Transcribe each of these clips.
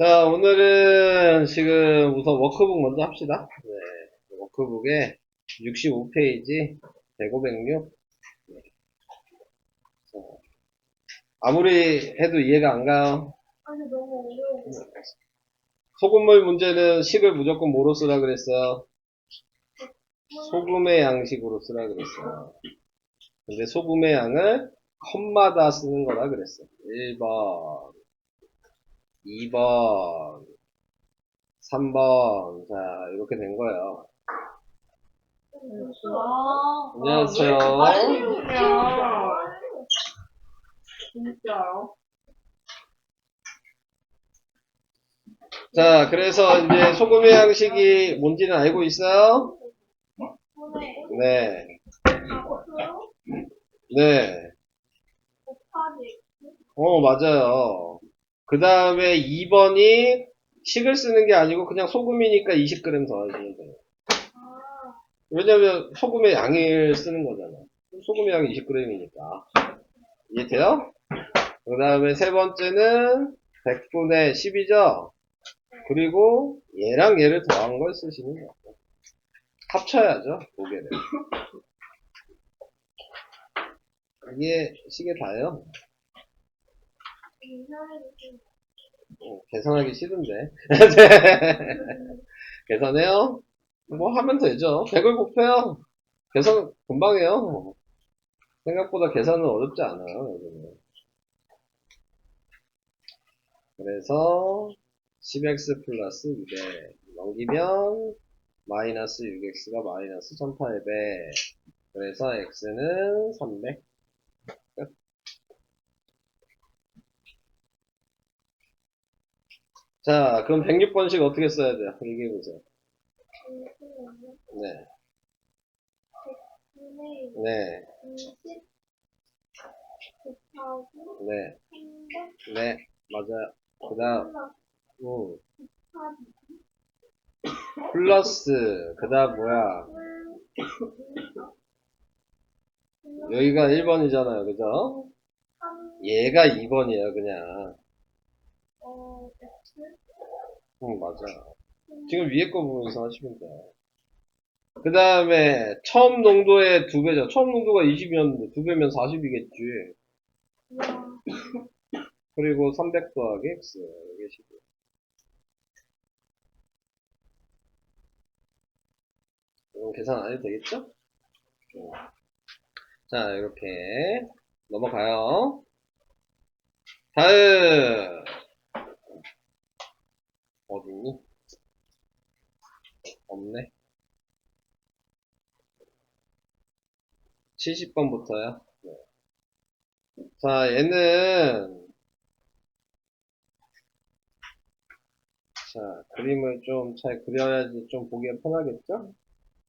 자, 오늘은 지금 우선 워크북 먼저 합시다. 네, 워크북에 65페이지, 105, 106. 아무리 해도 이해가 안 가요. 아니, 너무 어려워. 소금물 문제는 식을 무조건 뭐로 쓰라 그랬어요? 소금의 양식으로 쓰라 그랬어요. 근데 소금의 양을 컵마다 쓰는 거라 그랬어요. 1번, 2번, 3번. 자, 이렇게 된 거예요. 안녕하세요. 진짜요? 자, 그래서 이제 소금의 양식이 뭔지는 알고 있어요? 네. 네. 맞아요. 그 다음에 2번이 식을 쓰는 게 아니고 그냥 소금이니까 20g 더하시면 돼요. 왜냐면 소금의 양을 쓰는 거잖아. 소금의 양이 20g이니까. 이해돼요? 그 다음에 세 번째는 100분의 10이죠? 그리고 얘랑 얘를 더한 걸 쓰시는 거예요. 합쳐야죠, 두 개를. 이게 식에 다예요. 계산하기 싫은데. 계산해요? 뭐 하면 되죠. 100을 곱해요. 계산 금방 해요. 생각보다 계산은 어렵지 않아요. 요즘은. 그래서 10x 플러스 200 넘기면 마이너스 6x가 마이너스 1800. 그래서 x는 300. 끝. 자, 그럼 106번씩 어떻게 써야 돼요? 얘기해보세요. 네. 네. 네. 네. 맞아요. 그 다음, 플러스, 그 다음 뭐야? 여기가 1번이잖아요. 그죠? 얘가 2번이에요, 그냥. 맞아요. 지금 위에 거 보면서 하시면 돼요. 그 다음에 처음 농도의 2배죠. 처음 농도가 20이었는데 2배면 40이겠지. 그리고 300 더하기 x. 이게 10. 이건 계산 안 해도 되겠죠? 자, 이렇게 넘어가요. 다음 어딨니? 없네. 70번부터요. 자, 얘는 자, 그림을 좀 잘 그려야지 좀 보기가 편하겠죠?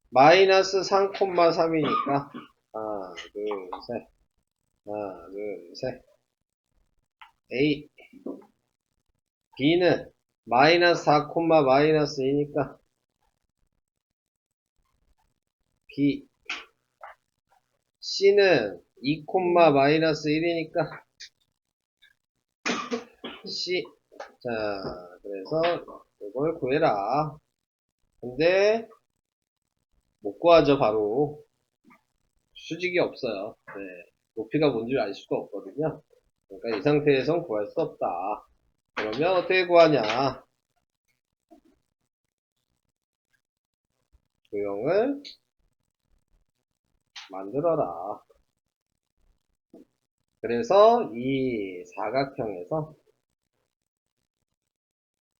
마이너스 3,3이니까 하나, 둘, 셋. 하나, 둘, 셋. A. B는 마이너스 4, 마이너스 2니까 B. C는 2, 마이너스 1이니까 C. 자, 그래서 이걸 구해라. 근데 못 구하죠, 바로. 수직이 없어요. 네. 높이가 뭔지 알 수가 없거든요. 그러니까 이 상태에선 구할 수 없다. 그러면 어떻게 구하냐? 도형을 만들어라. 그래서 이 사각형에서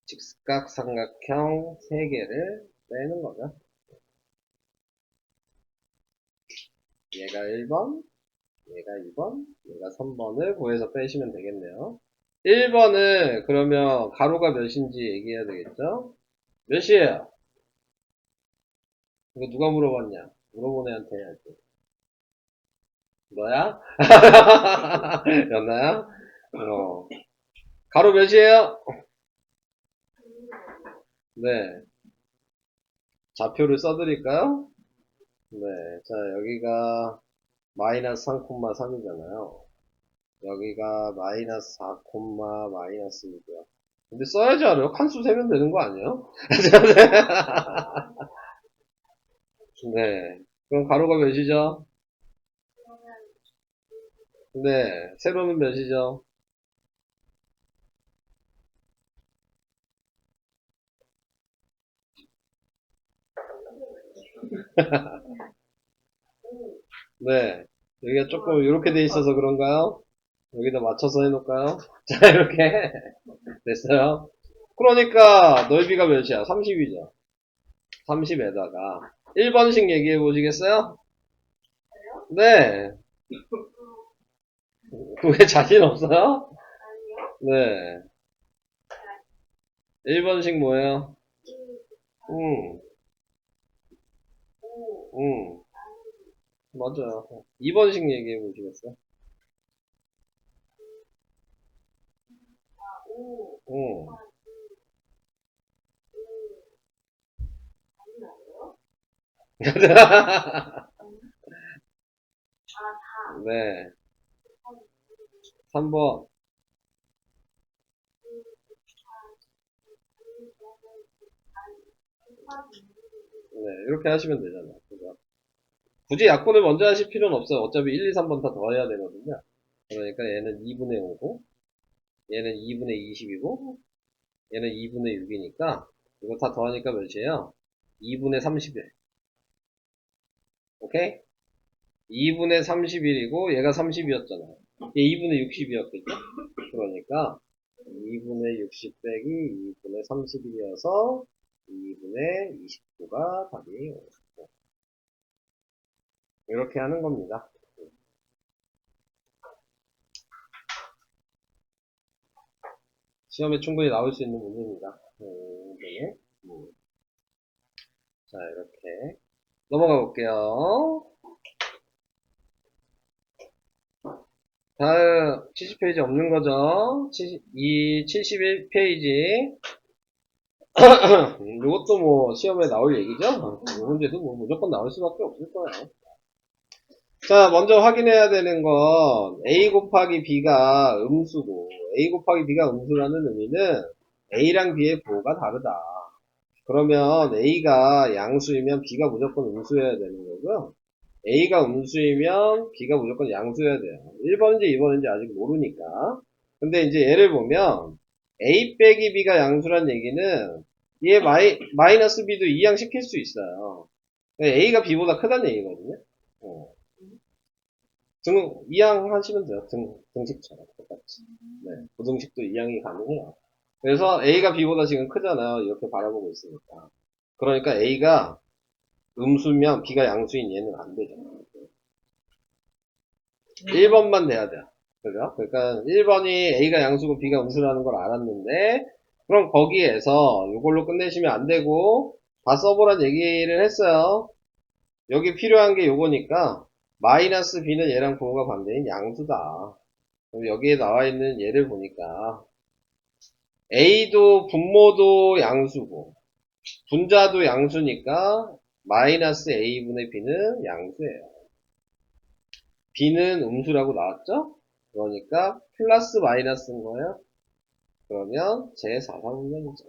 직각 삼각형 3개를 빼는 거죠. 얘가 1번, 얘가 2번, 얘가 3번을 구해서 빼시면 되겠네요. 1번은 그러면 가로가 몇인지 얘기해야 되겠죠? 몇이에요? 이거 누가 물어봤냐? 물어본 애한테 해야지. 너야? 였나요? 가로 몇이에요? 네. 좌표를 써드릴까요? 네. 자, 여기가 마이너스 3,3이잖아요. 여기가 마이너스 4, 마이너스 2고요. 근데 써야지 알아요. 칸수 세면 되는 거 아니에요? 네. 그럼 가로가 몇이죠? 네. 세로는 몇이죠? 네. 여기가 조금 이렇게 돼 있어서 그런가요? 여기다 맞춰서 해놓을까요? 자, 이렇게 됐어요. 그러니까 넓이가 몇이야? 30이죠. 30에다가 1번씩 얘기해 보시겠어요? 네. 왜 자신 없어요? 네. 1번씩 뭐예요? 응, 응. 맞아요. 2번씩 얘기해 보시겠어요? 응. 네. 3번. 네. 이렇게 하시면 되잖아요. 그죠? 굳이 약분을 먼저 하실 필요는 없어요. 어차피 1, 2, 3번 다 더해야 되거든요. 그러니까 얘는 2분의 5고, 얘는 2분의 20이고, 얘는 2분의 6이니까, 이거 다 더하니까 몇이에요? 2분의 31. 오케이? 2분의 31이고, 얘가 30이었잖아요. 얘 2분의 60이었겠죠? 그러니까, 2분의 60 빼기 2분의 31이어서, 2분의 29가 답이 오고. 이렇게 하는 겁니다. 시험에 충분히 나올 수 있는 문제입니다. 네. 자, 이렇게 넘어가 볼게요. 다음 70페이지 없는 거죠? 이 71페이지. 이것도 뭐 시험에 나올 얘기죠? 이 문제도 뭐 무조건 나올 수밖에 없을 거예요. 자, 먼저 확인해야 되는 건 a 곱하기 b가 음수고 a 곱하기 b가 음수라는 의미는 a랑 b의 부호가 다르다. 그러면 a가 양수이면 b가 무조건 음수여야 되는 거고요. a가 음수이면 b가 무조건 양수여야 돼요. 1번인지 2번인지 아직 모르니까. 근데 이제 예를 보면 a 빼기 b가 양수란 얘기는 얘 마이너스 b도 이양 시킬 수 있어요. a가 b보다 크다는 얘기거든요. 이양 하시면 돼요. 등식처럼 똑같이. 네, 부등식도 이양이 가능해요. 그래서 a가 b보다 지금 크잖아요. 이렇게 바라보고 있으니까. 그러니까 a가 음수면 b가 양수인 얘는 안 되죠. 1번만 돼야 돼요. 그죠? 그러니까 1번이 A가 양수고 B가 음수라는 걸 알았는데, 그럼 거기에서 이걸로 끝내시면 안 되고, 다 써보란 얘기를 했어요. 여기 필요한 게 요거니까, 마이너스 B는 얘랑 부호가 반대인 양수다. 그럼 여기에 나와 있는 얘를 보니까, A도 분모도 양수고, 분자도 양수니까, 마이너스 A분의 B는 양수예요. B는 음수라고 나왔죠? 그러니까 플러스 마이너스인 거예요. 그러면 제4사분면이죠.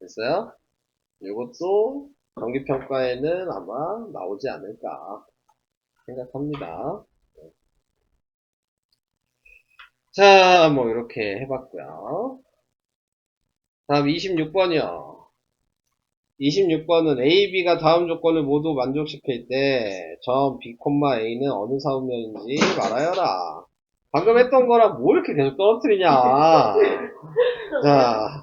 됐어요? 이것도 정기평가에는 아마 나오지 않을까 생각합니다. 자, 뭐 이렇게 해봤고요. 다음 26번이요. 26번은 A, B가 다음 조건을 모두 만족시킬 때 점 B, A는 어느 사분면인지 말하여라. 방금 했던 거랑 뭐 이렇게 계속 떨어뜨리냐. 자,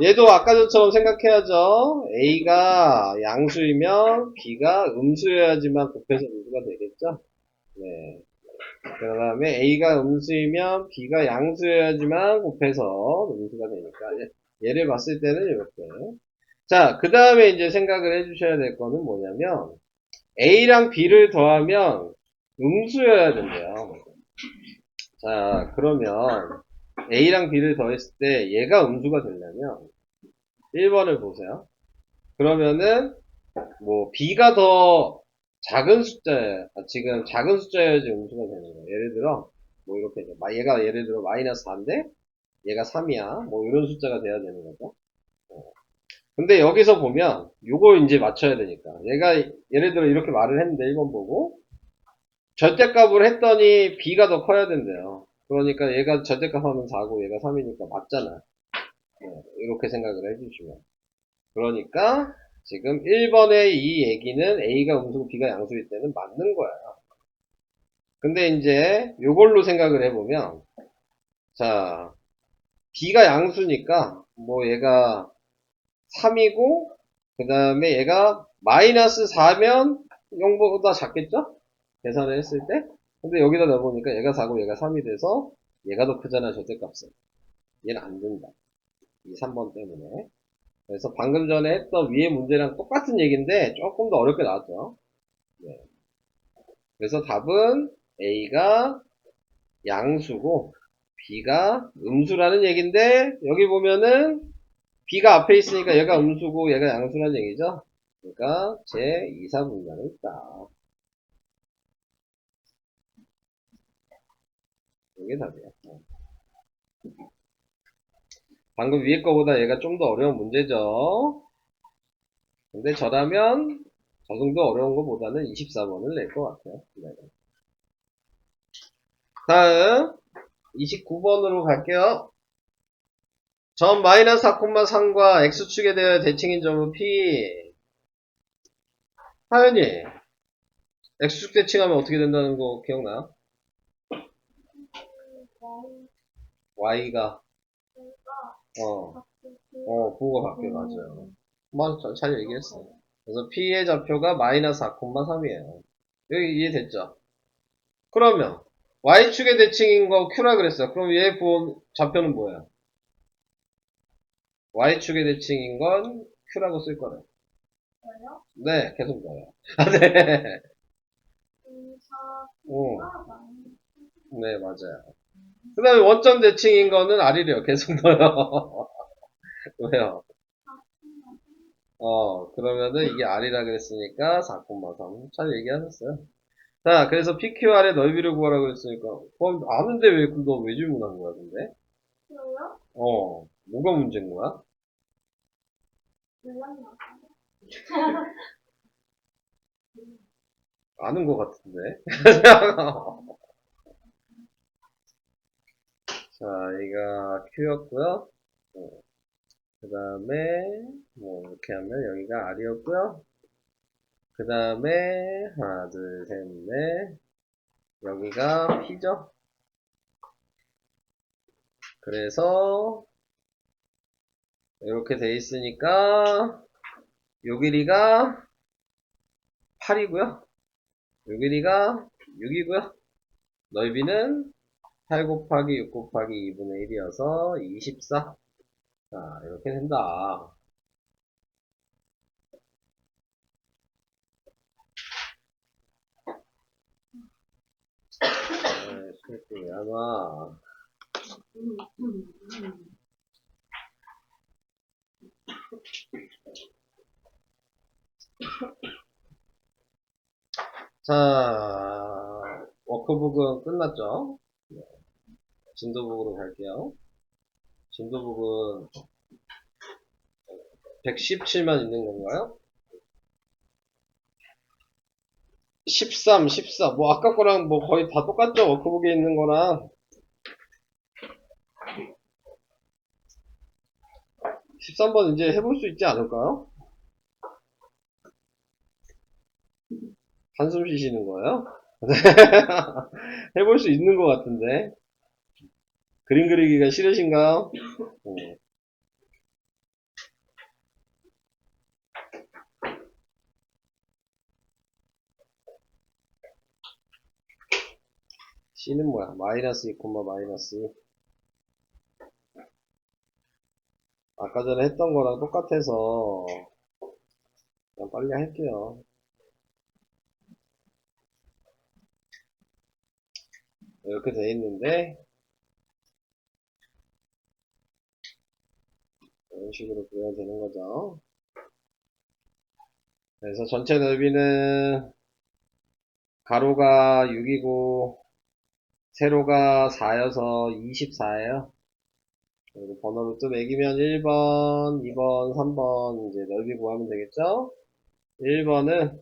얘도 아까 전처럼 생각해야죠. A가 양수이면 B가 음수여야지만 곱해서 음수가 되겠죠. 네. 그 다음에 A가 음수이면 B가 양수여야지만 곱해서 음수가 되니까 얘를 봤을 때는 이렇게. 자, 그 다음에 이제 생각을 해주셔야 될 거는 뭐냐면 A랑 B를 더하면 음수여야 된대요. 자, 그러면 A랑 B를 더했을 때 얘가 음수가 되려면 1번을 보세요. 그러면은 뭐 B가 더 작은 숫자야. 지금 작은 숫자여야지 음수가 되는 거야. 예를 들어, 뭐 이렇게, 얘가 예를 들어 마이너스 4인데, 얘가 3이야. 뭐 이런 숫자가 돼야 되는 거죠. 근데 여기서 보면, 요걸 이제 맞춰야 되니까. 얘가, 예를 들어 이렇게 말을 했는데, 1번 보고, 절대값을 했더니, b가 더 커야 된대요. 그러니까 얘가 절대값 하면 4고, 얘가 3이니까 맞잖아. 이렇게 생각을 해주시면. 그러니까, 지금 1번의 이 얘기는 A가 음수고 B가 양수일 때는 맞는 거야. 근데 이제 요걸로 생각을 해보면 자 B가 양수니까 뭐 얘가 3이고 그 다음에 얘가 마이너스 4면 0보다 작겠죠? 계산을 했을 때. 근데 여기다 넣어보니까 얘가 4고 얘가 3이 돼서 얘가 더 크잖아 절대값은. 얘는 안 된다. 이 3번 때문에. 그래서 방금 전에 했던 위의 문제랑 똑같은 얘기인데 조금 더 어렵게 나왔죠. 네. 그래서 답은 A가 양수고 B가 음수라는 얘기인데 여기 보면은 B가 앞에 있으니까 얘가 음수고 얘가 양수라는 얘기죠. 그러니까 제 2사 분면이 있다. 이게 답이야. 방금 위에 거보다 얘가 좀 더 어려운 문제죠. 근데 저라면 저 정도 어려운 것보다는 24번을 낼 것 같아요. 네. 다음 29번으로 갈게요. 점 마이너스 4,3과 x축에 대해 대칭인 점은 P. 하연이 x축 대칭하면 어떻게 된다는 거 기억나요? y가 부호가 바뀌어 맞아요. 잘 얘기했어. 그래서 p의 좌표가 마이너스 4,3이에요. 여기 이해됐죠? 그러면 y축의 대칭인 거 q라 그랬어요. 그럼 얘 부호 좌표는 뭐야? y축의 대칭인 건 q라고 쓸 거래. 네, 계속 넣어요. 아, 네. 오, 네, 맞아요. 그 다음에 원점 대칭인 거는 r이래요. 계속 넣어요. 왜요? 그러면은 이게 r이라 그랬으니까 4,3. 잘 얘기하셨어요. 자, 그래서 PQR의 넓이를 구하라고 했으니까, 아는데 너 왜 질문한 거야, 근데? 뭐가 문제인 거야? 아는 거 같은데? 자, 이가 Q였고요. 그 다음에, 뭐, 이렇게 하면 여기가 R이었고요. 그 다음에, 하나, 둘, 셋, 넷. 여기가 P죠? 그래서, 이렇게 돼 있으니까, 요 길이가 8이고요. 요 길이가 6이고요. 넓이는 8 곱하기 6 곱하기 2분의 1이어서 24. 자, 이렇게 된다. 수학이 왜 안 와? 자, 워크북은 끝났죠? 진도북으로 갈게요. 진도북은 117만 있는 건가요? 13, 14. 뭐, 아까 거랑 뭐 거의 다 똑같죠? 워크북에 있는 거랑. 13번 이제 해볼 수 있지 않을까요? 한숨 쉬시는 거예요? 해볼 수 있는 것 같은데. 그림 그리기가 싫으신가요? C는 뭐야? 마이너스 2, 마이너스 2. 아까 전에 했던 거랑 똑같아서 그냥 빨리 할게요. 이렇게 돼 있는데 이런 식으로 그려야 되는 거죠. 그래서 전체 넓이는 가로가 6이고 세로가 4여서 24예요. 그리고 번호를 또 매기면 1번, 2번, 3번 이제 넓이 구하면 되겠죠? 1번은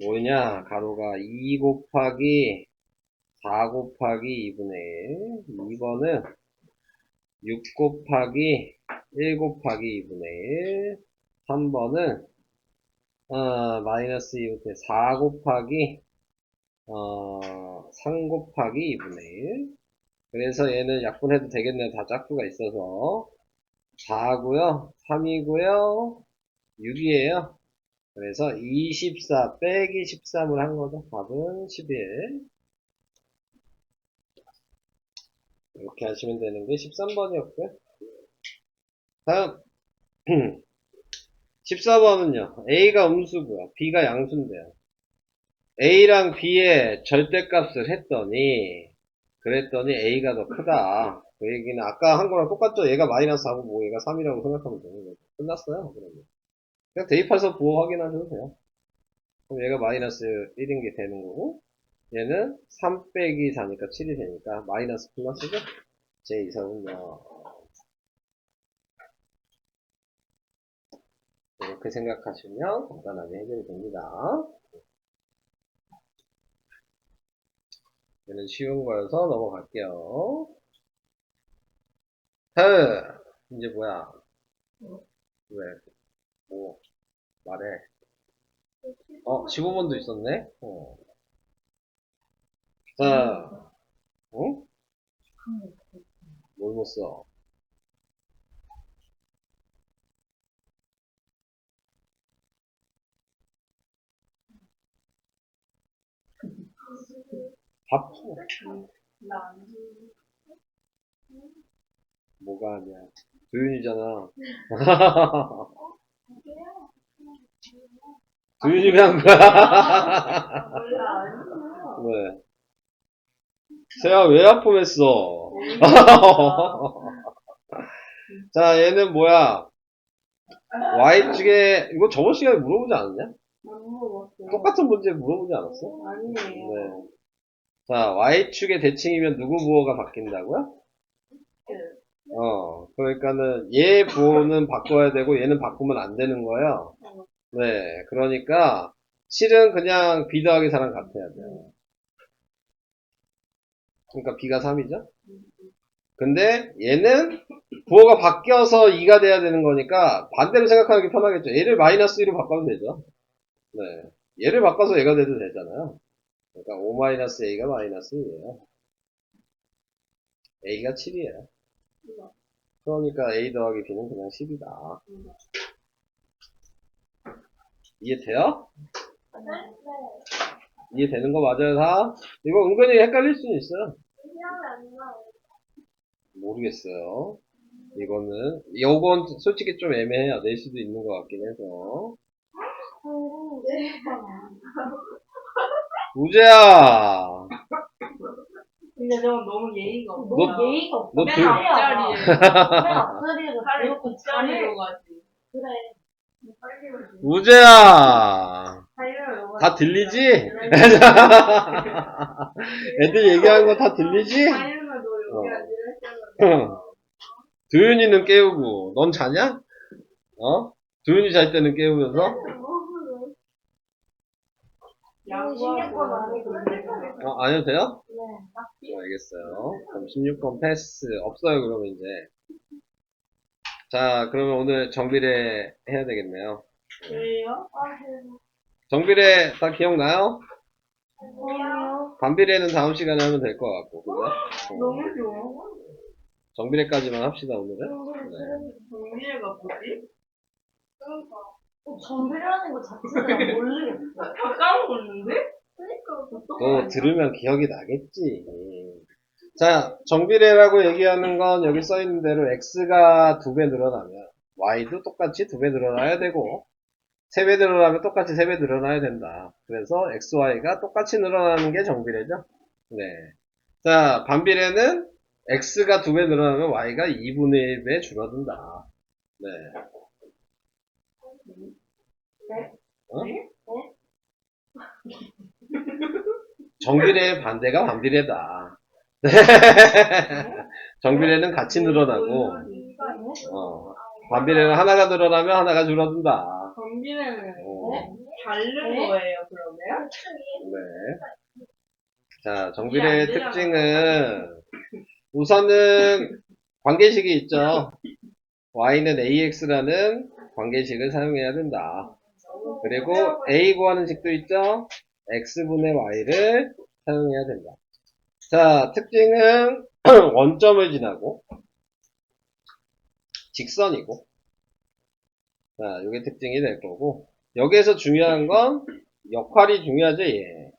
뭐냐? 가로가 2 곱하기 4 곱하기 2분의 1. 2번은 6 곱하기 1 곱하기 2분의 1. 3번은 마이너스 2부터 4 곱하기 3 곱하기 2분의 1. 그래서 얘는 약분해도 되겠네요. 다 짝수가 있어서 4고요 3이고요 6이에요. 그래서 24 빼기 13을 한 거죠. 답은 11. 이렇게 하시면 되는 게 13번이었고요. 다음 14번은요. A가 음수고요. B가 양수인데요. A랑 B의 절대값을 그랬더니 A가 더 크다. 그 얘기는 아까 한 거랑 똑같죠? 얘가 마이너스 하고 뭐 얘가 3이라고 생각하면 되는 거죠. 끝났어요. 그러면. 그냥 대입해서 부호 확인하셔도 돼요. 그럼 얘가 마이너스 1인 게 되는 거고, 얘는 3 빼기 4니까 7이 되니까 마이너스 플러스죠? 제 이상은요. 이렇게 생각하시면 간단하게 해결이 됩니다. 얘는 쉬운 거여서 넘어갈게요. 이제 뭐야? 왜? 뭐? 말해. 15번도 있었네? 자, 응? 뭘 못 써? 밥? 뭐가 아니야? 도윤이잖아. 도윤이가 한 거야. 왜? 세아 왜 아픔했어? 자, 얘는 뭐야? Y축에, 이거 저번 시간에 물어보지 않았냐? 안 물어봤어요. 똑같은 문제 물어보지 않았어? 아니에요. 네. 자, Y축의 대칭이면 누구 부호가 바뀐다고요? 그러니까는 얘 부호는 바꿔야 되고 얘는 바꾸면 안 되는 거예요. 네, 그러니까 실은 그냥 B 더하기 4랑 같아야 돼요. 그러니까 B가 3이죠? 근데 얘는 부호가 바뀌어서 2가 돼야 되는 거니까 반대로 생각하는 게 편하겠죠. 얘를 마이너스 2로 바꿔도 되죠. 네. 얘를 바꿔서 얘가 돼도 되잖아요. 그러니까 5-A가 마이너스 2예요. A가 7이에요. 그러니까 A 더하기 B는 그냥 10이다. 이해돼요? 이해되는 거 맞아요, 다? 이거 은근히 헷갈릴 수는 있어요. 모르겠어요. 요건 솔직히 좀 애매해요. 낼 수도 있는 것 같긴 해서. 우재야! 근데 저건 너무 예의가 없어. 너- 예의가 없어. 너 맨 들- 앞자리에. 맨 앞자리에서 차라리 그렇게 뒷자리로 가지. 그래. 우재야! 살려요. 다 들리지? 애들 얘기하는 거 다 들리지? 살려면 너 여기 앉으라 했잖아. 도윤이는 깨우고, 넌 자냐? 도윤이 잘 때는 깨우면서? 신경 꺼 아니고. 안 해도 돼요? 네. 알겠어요. 그럼 16번 패스. 없어요, 그러면 이제. 자, 그러면 오늘 정비례 해야 되겠네요. 왜요? 정비례 다 기억나요? 아니요. 반비례는 다음 시간에 하면 될 것 같고, 그죠? 너무 좋아. 정비례까지만 합시다, 오늘은. 네. 정리가 뭐지? 정비라는 거 자체를 모르겠어. 다 까먹었는데? 또 들으면 기억이 나겠지. 자, 정비례라고 얘기하는 건 여기 써 있는 대로 x가 2배 늘어나면 y도 똑같이 2배 늘어나야 되고 3배 늘어나면 똑같이 3배 늘어나야 된다. 그래서 xy가 똑같이 늘어나는 게 정비례죠. 네. 자, 반비례는 x가 2배 늘어나면 y가 2분의 1배 줄어든다. 네. 네? 어? 네? 정비례의 반대가 반비례다. 정비례는 같이 늘어나고, 반비례는 하나가 늘어나면 하나가 줄어든다. 전기는 어. 다른 거예요, 그러면? 네. 자, 정비례의 특징은, 우선은 관계식이 있죠. y는 ax라는 관계식을 사용해야 된다. 그리고 a 구하는 식도 있죠. x분의 y를 사용해야 된다. 자, 특징은 원점을 지나고 직선이고, 자, 이게 특징이 될 거고, 여기에서 중요한 건 역할이 중요하죠. 얘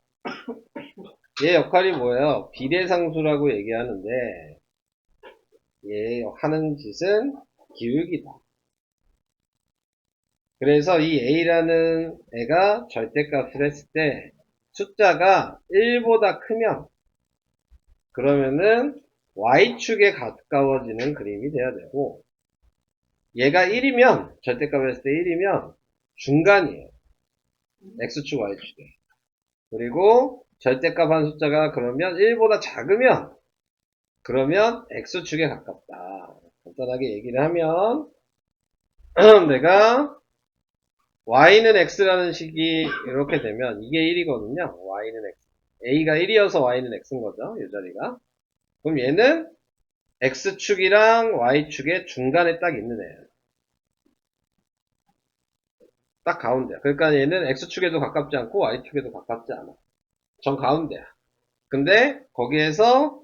역할이 뭐예요? 비례상수라고 얘기하는데, 얘 하는 짓은 기울기다. 그래서 이 a라는 애가 절대값을 했을 때 숫자가 1보다 크면, 그러면은 y축에 가까워지는 그림이 돼야 되고, 얘가 1이면, 절대값을 했을 때 1이면 중간이에요. x축, y축에. 그리고 절대값 한 숫자가 그러면 1보다 작으면, 그러면 x축에 가깝다. 간단하게 얘기를 하면, 내가 y는 x라는 식이 이렇게 되면 이게 1이거든요. y는 x. a가 1이어서 y는 x인 거죠. 이 자리가. 그럼 얘는 x축이랑 y축의 중간에 딱 있는 애예요. 딱 가운데야. 그러니까 얘는 x축에도 가깝지 않고 y축에도 가깝지 않아. 정 가운데야. 근데 거기에서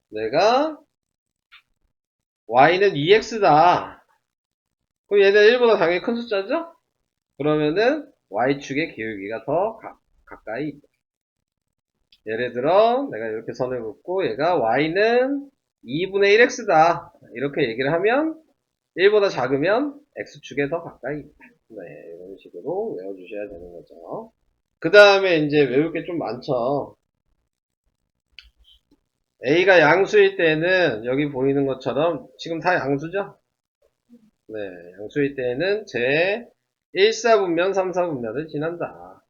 내가 y는 2x다. 그럼 얘는 1보다 당연히 큰 숫자죠? 그러면은 y축의 기울기가 더 가까이 있다. 예를 들어 내가 이렇게 선을 긋고 얘가 y는 2분의 1x다. 이렇게 얘기를 하면 1보다 작으면 x축에 더 가까이 있다. 네, 이런 식으로 외워주셔야 되는 거죠. 그 다음에 이제 외울 게 좀 많죠. a가 양수일 때는 여기 보이는 것처럼 지금 다 양수죠? 네, 양수일 때는 제 1사분면, 3사분면을 지난다.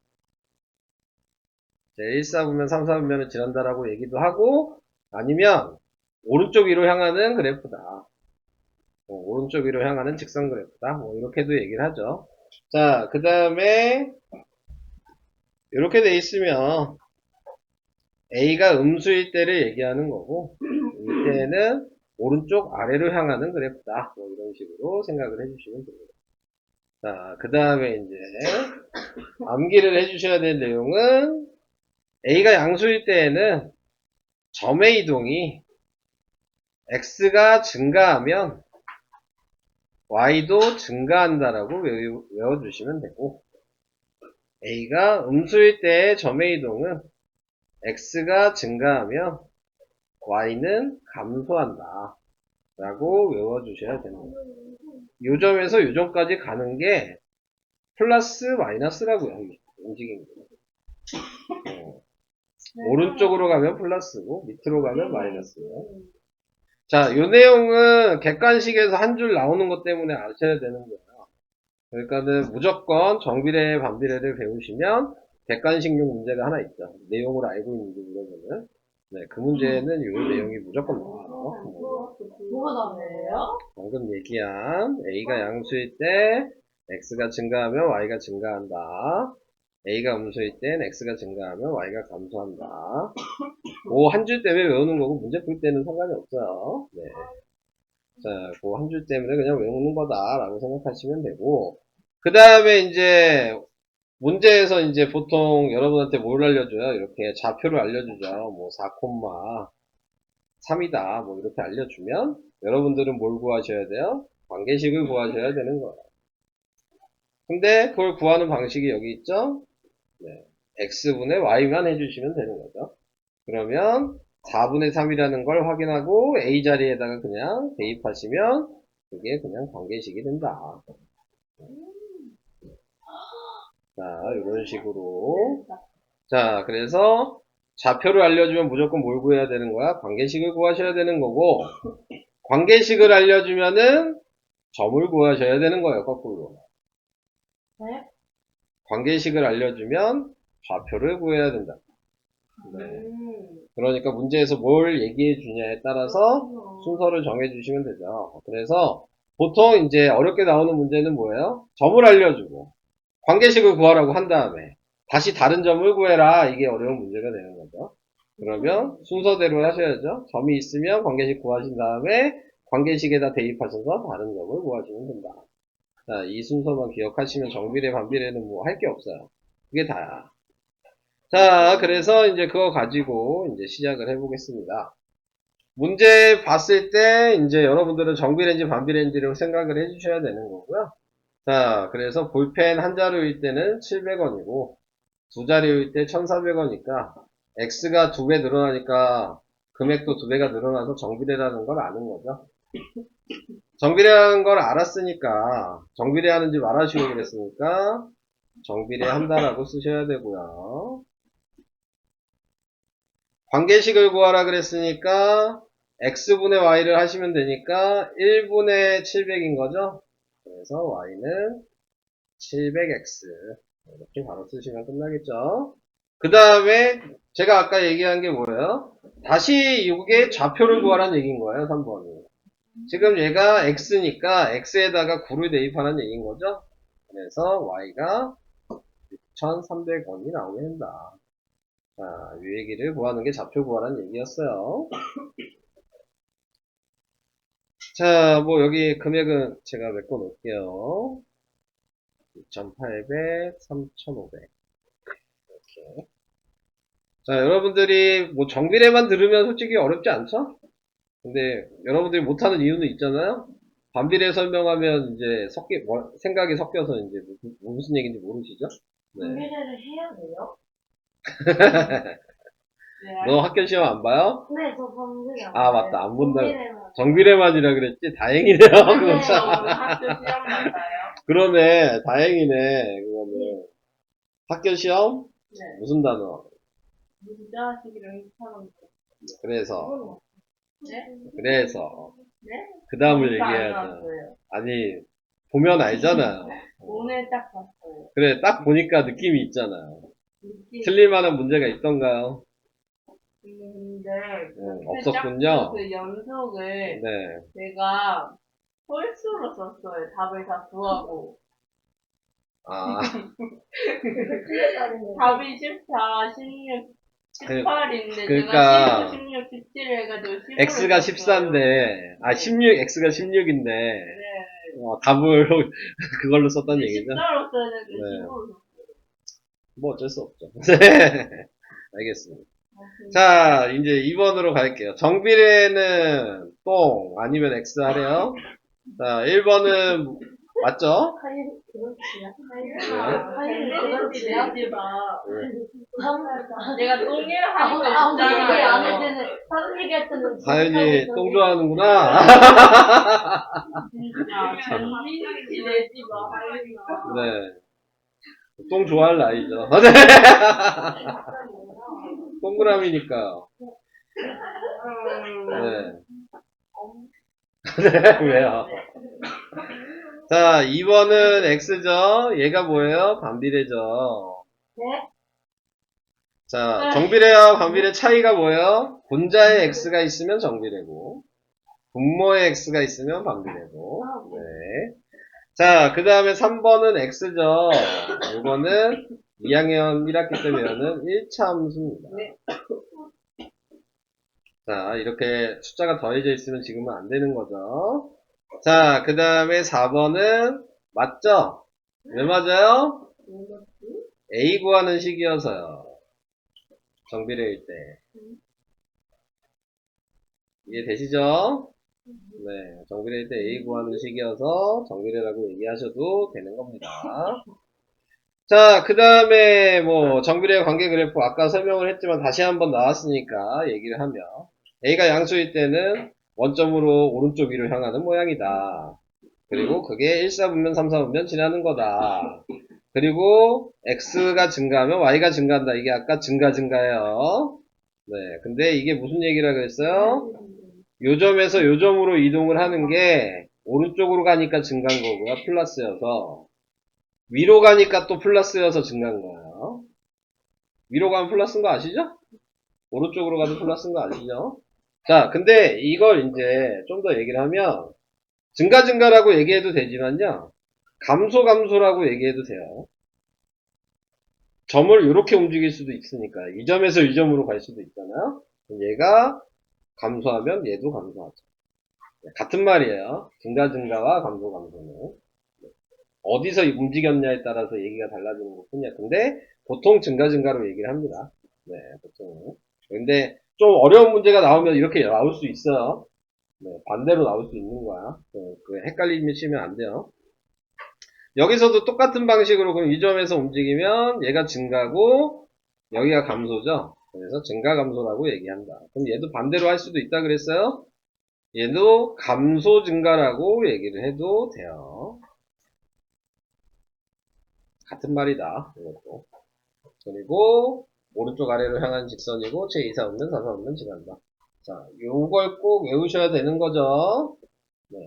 제 1사분면, 3사분면을 지난다라고 얘기도 하고, 아니면 오른쪽 위로 향하는 그래프다. 오른쪽 위로 향하는 직선 그래프다. 뭐 이렇게도 얘기를 하죠. 자, 그 다음에 이렇게 돼 있으면 a가 음수일 때를 얘기하는 거고, 이때는 오른쪽 아래로 향하는 그래프다. 뭐 이런 식으로 생각을 해주시면 됩니다. 자, 그 다음에 이제 암기를 해주셔야 될 내용은 a가 양수일 때에는 점의 이동이 x가 증가하면 y도 증가한다라고 외워주시면 되고, a가 음수일 때의 점의 이동은 x가 증가하면 y는 감소한다 라고 외워주셔야 됩니다. 요 점에서 요 점까지 가는 게 플러스 마이너스라고요. 움직입니다. 오른쪽으로 가면 플러스고 밑으로 가면 마이너스예요. 자, 요 내용은 객관식에서 한 줄 나오는 것 때문에 아셔야 되는 거예요. 그러니까는 무조건 정비례, 반비례를 배우시면 객관식용 문제가 하나 있죠. 내용을 알고 있는지 물어보면. 네, 그 문제는 요 내용이 무조건 나와요. 뭐가 나와요? 방금 얘기한 a가 양수일 때 x가 증가하면 y가 증가한다. a가 음수일 땐 x가 증가하면 y가 감소한다. 그 한 줄 때문에 외우는 거고 문제 풀 때는 상관이 없어요. 네. 자, 그 한 줄 때문에 그냥 외우는 거다라고 생각하시면 되고, 그 다음에 이제 문제에서 이제 보통 여러분한테 뭘 알려줘요? 이렇게 좌표를 알려주죠. 뭐 4,3이다. 뭐 이렇게 알려주면 여러분들은 뭘 구하셔야 돼요? 관계식을 구하셔야 되는 거예요. 근데 그걸 구하는 방식이 여기 있죠? 네. x분의 y만 해주시면 되는 거죠. 그러면 4분의 3이라는 걸 확인하고 a 자리에다가 그냥 대입하시면 그게 그냥 관계식이 된다. 자, 이런 식으로. 자, 그래서 좌표를 알려주면 무조건 뭘 구해야 되는 거야? 관계식을 구하셔야 되는 거고, 관계식을 알려주면은 점을 구하셔야 되는 거예요, 거꾸로. 네? 관계식을 알려주면 좌표를 구해야 된다. 네. 그러니까 문제에서 뭘 얘기해 주냐에 따라서 순서를 정해 주시면 되죠. 그래서 보통 이제 어렵게 나오는 문제는 뭐예요? 점을 알려주고 관계식을 구하라고 한 다음에 다시 다른 점을 구해라. 이게 어려운 문제가 되는 거죠. 그러면 순서대로 하셔야죠. 점이 있으면 관계식 구하신 다음에 관계식에다 대입하셔서 다른 점을 구하시면 된다. 자, 이 순서만 기억하시면 정비례, 반비례는 뭐 할 게 없어요. 그게 다야. 자, 그래서 이제 그거 가지고 이제 시작을 해보겠습니다. 문제 봤을 때 이제 여러분들은 정비례인지 반비례인지를 생각을 해주셔야 되는 거고요. 자, 그래서 볼펜 한 자루일 때는 700원이고 두 자루일 때 1,400원이니까 X가 2배 늘어나니까 금액도 2배가 늘어나서 정비례라는 걸 아는 거죠. 정비례라는 걸 알았으니까 정비례 하는지 말하시고 그랬으니까 정비례 한다라고 쓰셔야 되고요. 관계식을 구하라 그랬으니까 x분의 y를 하시면 되니까 1분의 700인 거죠. 그래서 y는 700x 이렇게 바로 쓰시면 끝나겠죠. 그 다음에 제가 아까 얘기한 게 뭐예요? 다시 이게 좌표를 구하라는 얘기인 거예요. 3번이. 지금 얘가 x니까 x에다가 9를 대입하라는 얘기인 거죠. 그래서 y가 6,300원이 나오게 된다. 자, 이 얘기를 구하는 게 좌표 구하라는 얘기였어요. 자, 뭐 여기 금액은 제가 메꿔 놓을게요. 2,800, 3,500 이렇게. 자, 여러분들이 뭐 정비례만 들으면 솔직히 어렵지 않죠? 근데 여러분들이 못하는 이유는 있잖아요. 반비례 설명하면 이제 생각이 섞여서 이제 무슨 얘기인지 모르시죠? 네. 정비례를 해야 돼요? 너 학교 시험 안 봐요? 네, 저 정비례 안 아, 봐요. 맞다. 안 본다. 정비례만. 정비례만이라 그랬지? 다행이네요. 그거 참. 학교 시험 맞아요? 그러네. 다행이네. 그거는. 학교 시험? 네. 무슨 단어? 문자식이랑 비슷한 그래서. 네? 그래서. 네? 그 다음을 안 얘기해야죠. 나왔어요. 아니, 보면 알잖아요. 오늘 딱 봤어요. 그래, 딱 보니까 느낌이 있잖아요. 느낌. 틀릴 만한 문제가 있던가요? 근데 없었군요. 그 연속을 네. 제가 홀수로 썼어요. 답을 다 구하고. 아, 답이 14, 16, 18인데 그러니까 제가 19, 16, 17 해가지고 15를 X가 썼어요. 14인데, 아, 16, X가 16인데, 네. 답을 그걸로 썼다는 얘기죠? 14로 써야 되는데 네. 15로 썼어요. 뭐 어쩔 수 없죠. 네. 알겠습니다. 자, 이제 2번으로 갈게요. 정비례는 똥 아니면 X 하래요. 자, 1번은 맞죠? 하이, 그렇지요. 벨리지 그렇지요. 내지 마. 네. 내가 똥이라 하니까 아무 얘기 안 있잖아요. 할 때는, 다른 얘기 할 때는. 사연이 똥 좋아하는구나. 진짜 벨리지 내지 마. 하윤아. 네. 똥 좋아할 나이죠. 동그라미니까요. 네. 네, 왜요? 자, 2번은 X죠. 얘가 뭐예요? 반비례죠. 네? 자, 정비례와 반비례 차이가 뭐예요? 분자에 X가 있으면 정비례고, 분모에 X가 있으면 반비례고, 네. 자, 그 다음에 3번은 X죠. 이거는 2학년 1학기 때 배우는 1차 함수입니다. 네. 자, 이렇게 숫자가 더해져 있으면 지금은 안 되는 거죠. 자, 그 다음에 4번은 맞죠? 왜 맞아요? A 구하는 식이어서요. 정비례일 때. 이해되시죠? 네, 정비례일 때 A 구하는 식이어서 정비례라고 얘기하셔도 되는 겁니다. 자, 그 다음에 뭐 정비례 관계 그래프 아까 설명을 했지만 다시 한번 나왔으니까 얘기를 하면 A가 양수일 때는 원점으로 오른쪽 위로 향하는 모양이다. 그리고 그게 1사분면 3사분면 지나는 거다. 그리고 X가 증가하면 Y가 증가한다. 이게 아까 증가예요. 네, 근데 이게 무슨 얘기라 그랬어요? 요점에서 요점으로 이동을 하는 게 오른쪽으로 가니까 증가한 거고요. 플러스여서. 위로 가니까 또 플러스여서 증가한 거예요. 위로 가면 플러스인 거 아시죠? 오른쪽으로 가도 플러스인 거 아시죠? 자, 근데 이걸 이제 좀 더 얘기를 하면 증가라고 얘기해도 되지만요. 감소라고 얘기해도 돼요. 점을 이렇게 움직일 수도 있으니까 이 점에서 이 점으로 갈 수도 있잖아요. 얘가 감소하면 얘도 감소하죠. 같은 말이에요. 증가와 감소는 어디서 움직였냐에 따라서 얘기가 달라지는 것뿐이야. 근데 보통 증가로 얘기를 합니다. 네, 보통은. 근데 좀 어려운 문제가 나오면 이렇게 나올 수 있어요. 네, 반대로 나올 수 있는 거야. 네, 헷갈리시면 안 돼요. 여기서도 똑같은 방식으로 그럼 이 점에서 움직이면 얘가 증가고 여기가 감소죠. 그래서 증가 감소라고 얘기한다. 그럼 얘도 반대로 할 수도 있다 그랬어요. 얘도 감소 증가라고 얘기를 해도 돼요. 같은 말이다. 이것도. 그리고 오른쪽 아래로 향한 직선이고 제2사 없는 사사 없는 지난다. 자, 요걸 꼭 외우셔야 되는 거죠. 네,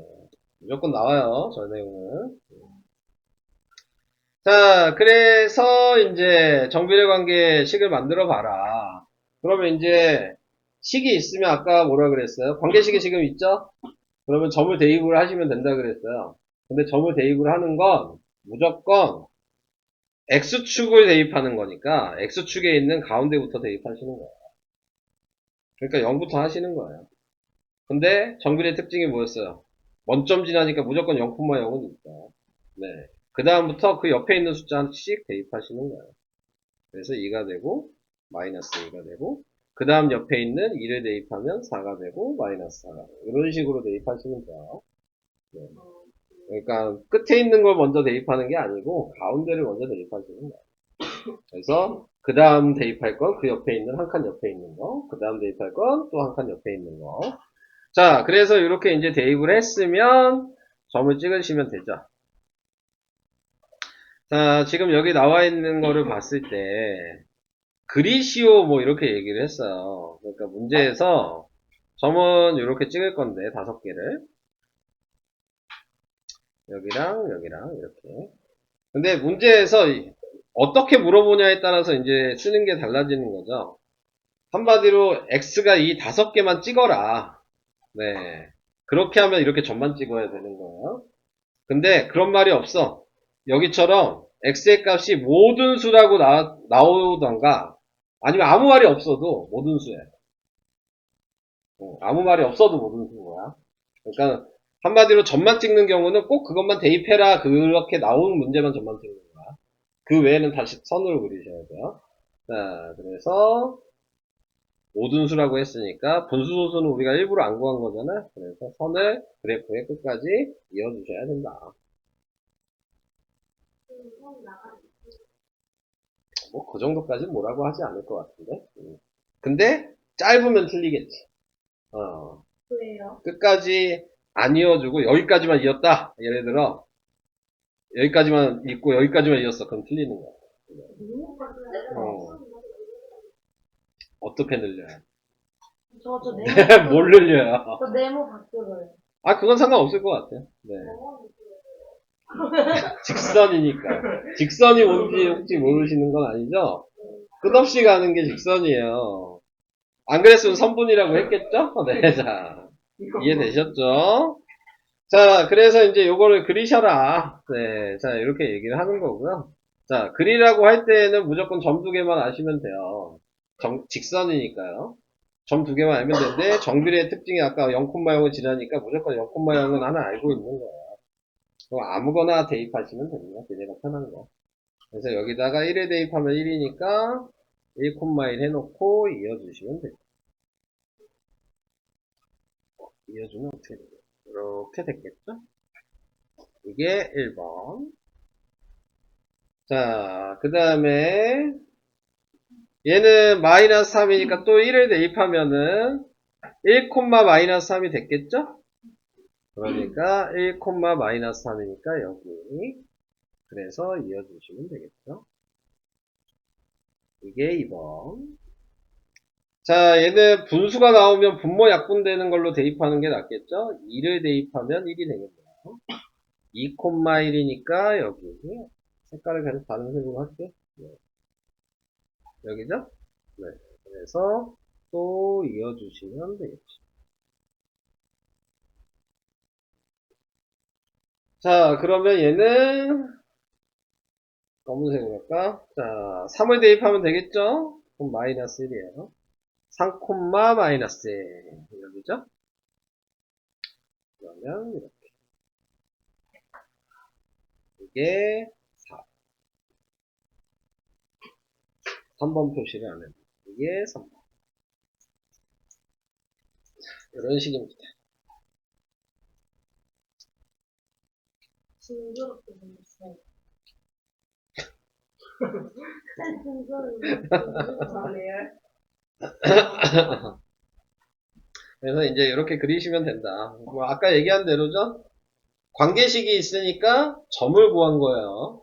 무조건 나와요. 저 내용은. 자, 그래서 이제 정비례 관계 식을 만들어 봐라. 그러면 이제 식이 있으면 아까 뭐라 그랬어요? 관계식이 지금 있죠? 그러면 점을 대입을 하시면 된다 그랬어요. 근데 점을 대입을 하는 건 무조건 X축을 대입하는 거니까 X축에 있는 가운데부터 대입하시는 거예요. 그러니까 0부터 하시는 거예요. 근데 정비례 특징이 뭐였어요? 원점 지나니까 무조건 0,0은 있죠. 네. 그 다음부터 그 옆에 있는 숫자 하나씩 대입하시는 거예요. 그래서 2가 되고 마이너스 2가 되고 그 다음 옆에 있는 1을 대입하면 4가 되고 마이너스 4가 되고 이런 식으로 대입하시면 돼요. 네. 그러니까 끝에 있는 걸 먼저 대입하는 게 아니고 가운데를 먼저 대입하시는 거예요. 그래서 그 다음 대입할 건 그 옆에 있는 한 칸 옆에 있는 거, 그 다음 대입할 건 또 한 칸 옆에 있는 거. 자, 그래서 이렇게 이제 대입을 했으면 점을 찍으시면 되죠. 자, 지금 여기 나와 있는 거를 봤을 때 그리시오 뭐 이렇게 얘기를 했어요. 그러니까 문제에서 점은 이렇게 찍을 건데 5개를 여기랑 여기랑 이렇게. 근데 문제에서 어떻게 물어보냐에 따라서 이제 쓰는 게 달라지는 거죠. 한마디로 x가 이 5개만 찍어라. 네. 그렇게 하면 이렇게 점만 찍어야 되는 거예요. 근데 그런 말이 없어. 여기처럼 x의 값이 모든 수라고 나오던가 아니면 아무 말이 없어도 모든 수예요. 아무 말이 없어도 모든 수인 거야. 그러니까 한마디로 점만 찍는 경우는 꼭 그것만 대입해라 그렇게 나오는 문제만 점만 찍는 거야. 그 외에는 다시 선으로 그리셔야 돼요. 자, 그래서 모든 수라고 했으니까 분수소수는 우리가 일부러 안 구한 거잖아. 그래서 선을 그래프의 끝까지 이어주셔야 된다. 뭐 그 정도까지는 뭐라고 하지 않을 것 같은데. 근데 짧으면 틀리겠지. 왜요? 끝까지 안 이어주고 여기까지만 이었다. 예를 들어 여기까지만 있고 여기까지만 이었어. 그럼 틀리는 거야. 어떻게 늘려요? 저 네모. 뭘 늘려요? 저 네모 바뀌어요. 아, 그건 상관없을 것 같아요. 네. 직선이니까. 직선이 뭔지 혹시 모르시는 건 아니죠? 끝없이 가는 게 직선이에요. 안 그랬으면 선분이라고 했겠죠? 네, 자. 이해되셨죠? 자, 그래서 이제 요거를 그리셔라. 네, 자, 이렇게 얘기를 하는 거고요. 자, 그리라고 할 때는 무조건 점 2개만 아시면 돼요. 직선이니까요. 점 2개만 알면 되는데, 정비례의 특징이 아까 0,0을 지나니까 무조건 0,0은 하나 알고 있는 거예요. 그럼 아무거나 대입하시면 됩니다. 그제가 편한 거. 그래서 여기다가 1에 대입하면 1이니까 1,1 해놓고 이어주시면 돼요. 이어주면 어떻게 돼요? 이렇게 됐겠죠? 이게 1번. 자, 그 다음에 얘는 마이너스 3이니까 또 1을 대입하면은 1, 마이너스 3이 됐겠죠? 그러니까 1, 마이너스 3이니까 여기. 그래서 이어주시면 되겠죠? 이게 2번. 자, 얘는 분수가 나오면 분모 약분되는 걸로 대입하는 게 낫겠죠? 2를 대입하면 1이 되겠네요. 2, 1이니까 여기. 색깔을 계속 다른 색으로 할게. 네. 여기죠? 네. 그래서 또 이어주시면 되겠죠. 자, 그러면 얘는 검은색으로 할까? 자, 3을 대입하면 되겠죠? 그럼 마이너스 1이에요. 3, 마이너스 1. 여기죠? 그러면 이렇게. 이게 4. 3번 표시를 안 했네. 이게 3번. 이런 식입니다. 징그럽게 생겼어요. 징그러워. 레알. 그래서 이제 이렇게 그리시면 된다. 뭐 아까 얘기한 대로죠? 관계식이 있으니까 점을 구한 거예요.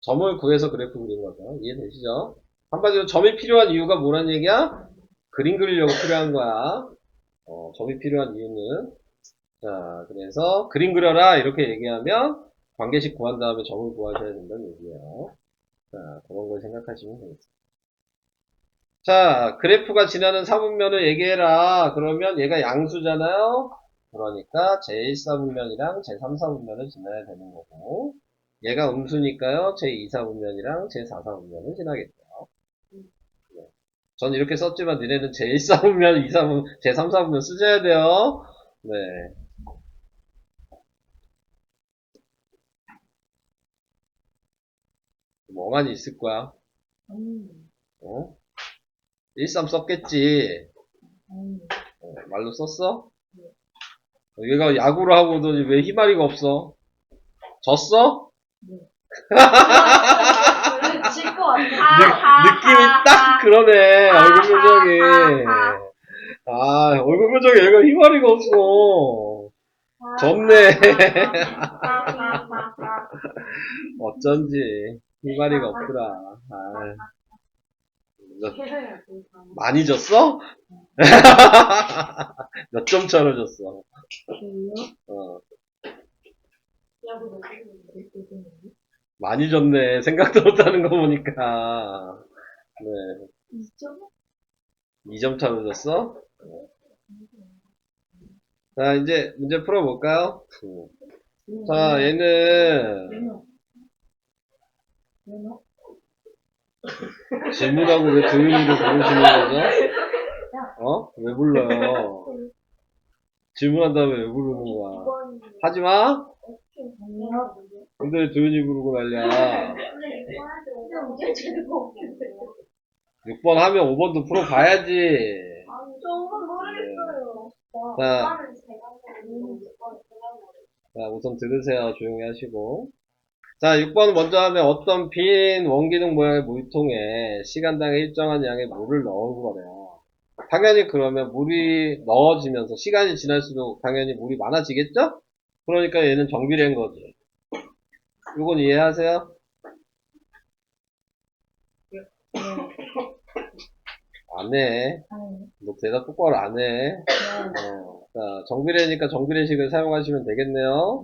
점을 구해서 그래프 그린 거죠. 이해되시죠? 한마디로 점이 필요한 이유가 뭐란 얘기야? 그림 그리려고 필요한 거야. 점이 필요한 이유는. 자, 그래서 그림 그려라 이렇게 얘기하면 관계식 구한 다음에 점을 구하셔야 된다는 얘기예요. 자, 그런 걸 생각하시면 되겠습니다. 자, 그래프가 지나는 사분면을 얘기해라. 그러면 얘가 양수잖아요. 그러니까 제1사분면이랑 제3사분면을 지나야 되는 거고, 얘가 음수니까요. 제2사분면이랑 제4사분면을 지나겠죠. 네. 전 이렇게 썼지만 니네는 제1사분면, 2사분면, 제3사분면 쓰셔야 돼요. 네. 뭐만 있을 거야. 어? 13 썼겠지. 말로 썼어? 얘가 야구를 하고 오더니 왜 희마리가 없어? 졌어? 질것 같아. 느낌이 딱 그러네. 얼굴 표정이. 아, 얼굴 표정이 얘가 희마리가 없어. 졌네. 어쩐지 희마리가 없더라. 아, 너 많이 졌어? 몇 점 차로 졌어? 어, 많이 졌네. 생각도 못하는 거 보니까. 네. 2점 차로 졌어? 자, 이제 문제 풀어볼까요? 자, 얘는 질문하고 왜 도윤이를 부르시는 거죠? 어? 왜 불러요? 질문한 다음에 왜 부르는 거야? 하지 마? 근데 도윤이 부르고 난리야. 6번 하면 5번도 풀어봐야지. 저건 모르겠어요. 자, 우선 들으세요. 조용히 하시고. 자, 6번 먼저 하면 어떤 빈 원기둥 모양의 물통에 시간당의 일정한 양의 물을 넣은 거래요. 당연히 그러면 물이 넣어지면서 시간이 지날수록 당연히 물이 많아지겠죠? 그러니까 얘는 정비례인 거지. 이건 이해하세요? 안 해. 너 대답 똑바로 안 해. 자, 정비례니까 정비례식을 사용하시면 되겠네요.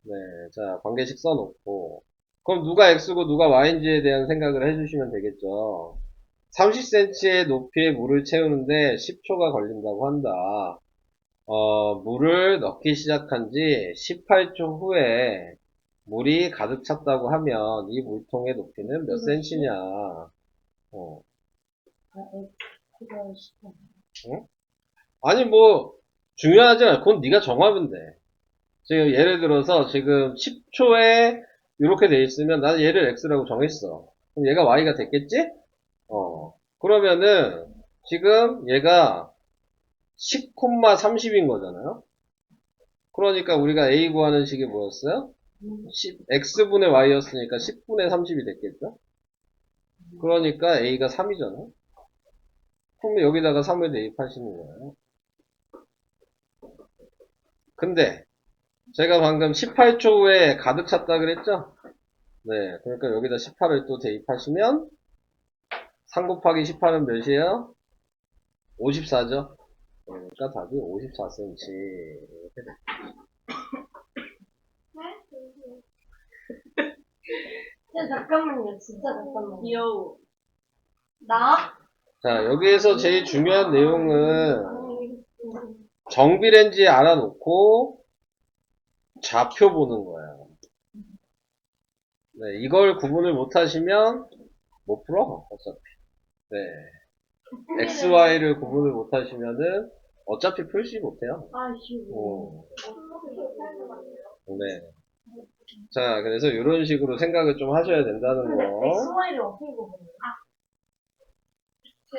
네, 자, 관계식 써놓고. 그럼 누가 X고 누가 Y인지에 대한 생각을 해주시면 되겠죠. 30cm의 높이의 물을 채우는데 10초가 걸린다고 한다. 물을 넣기 시작한 지 18초 후에 물이 가득 찼다고 하면 이 물통의 높이는 몇 cm냐? 어. 응? 아니 뭐 중요하지 않아. 그건 네가 정하면 돼. 지금 예를 들어서 지금 10초에 이렇게 돼 있으면 나는 얘를 x라고 정했어. 그럼 얘가 y가 됐겠지? 그러면은 지금 얘가 10,30인 거잖아요. 그러니까 우리가 a 구하는 식이 뭐였어요? x분의 y였으니까 10분의 30이 됐겠죠? 그러니까 a가 3이잖아. 그러면 여기다가 3을 대입하시는 거예요. 근데 제가 방금 18초 후에 가득 찼다 그랬죠? 네, 그러니까 여기다 18을 또 대입하시면 3 곱하기 18은 몇이에요? 54죠? 그러니까 답이 54cm 이렇게 돼요. 잠깐만요. 진짜 잠깐만요. 귀여워. 나? 자, 여기에서 제일 중요한 내용은 정비례인지 알아놓고 좌표 보는 거예요. 네, 이걸 구분을 못하시면 못 풀어, 어차피. 네. X, Y를 구분을 못하시면은 어차피 풀지 못해요. 아이고. 네. 자, 그래서 이런 식으로 생각을 좀 하셔야 된다는 거. XY를 어떻게 보면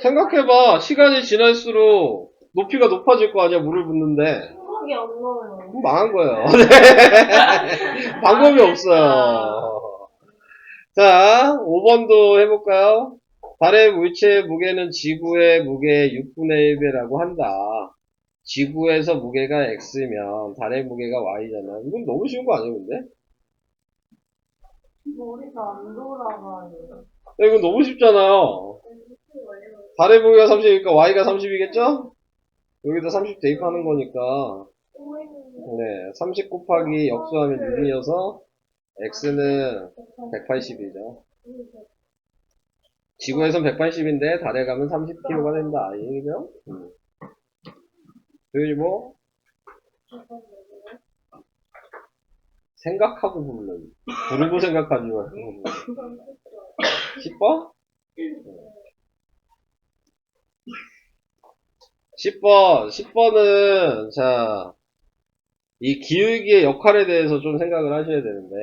생각해봐. 시간이 지날수록 높이가 높아질 거 아니야, 물을 붓는데. 생각이 안 나요. 그럼 망한 거예요. 방법이 없어요. 자, 5번도 해볼까요? 달의 물체의 무게는 지구의 무게의 6분의 1배라고 한다. 지구에서 무게가 X면 달의 무게가 Y잖아. 이건 너무 쉬운 거 아니에요, 근데? 머리가 안 돌아가요. 야, 이건 너무 쉽잖아요. 달의 무게가 30이니까 Y가 30이겠죠? 여기다 30 대입하는 거니까. 네, 30 곱하기 역수하면 6이어서 X는 180이죠. 지구에선 180인데 달에 가면 30kg가 된다. 이 얘기죠? 그리고 뭐 생각하고 불러. 부르고 생각하지 말고. 10번? 10번. 10번은 자, 이 기울기의 역할에 대해서 좀 생각을 하셔야 되는데,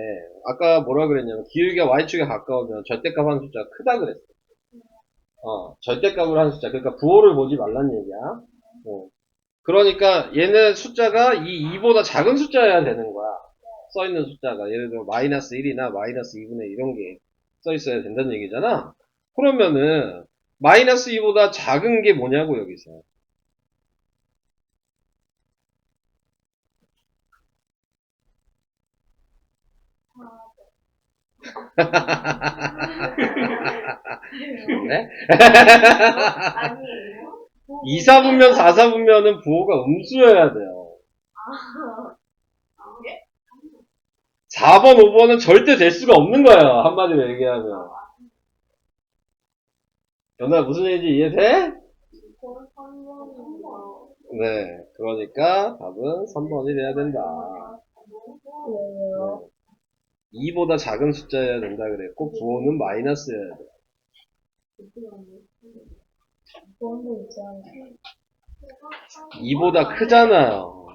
아까 뭐라 그랬냐면, 기울기가 y축에 가까우면 절대값 한 숫자가 크다 그랬어. 절대값을 한 숫자. 그러니까 부호를 보지 말란 얘기야. 그러니까 얘는 숫자가 이 2보다 작은 숫자여야 되는 거야. 써있는 숫자가. 예를 들어, 마이너스 1이나 마이너스 2분의 이런 게 써있어야 된다는 얘기잖아. 그러면은, 마이너스 2보다 작은 게 뭐냐고, 여기서. 네? 아니에요? 2사분면, 4사분면은 부호가 음수여야 돼요. 4번, 5번은 절대 될 수가 없는 거예요. 한마디로 얘기하면. 연아 무슨 얘기인지 이해돼? 네. 그러니까 답은 3번이 돼야 된다. 왜요? 2보다 작은 숫자여야 된다 그랬고, 부호는 마이너스여야 돼. 그런데 있잖아요. 2보다 크잖아요.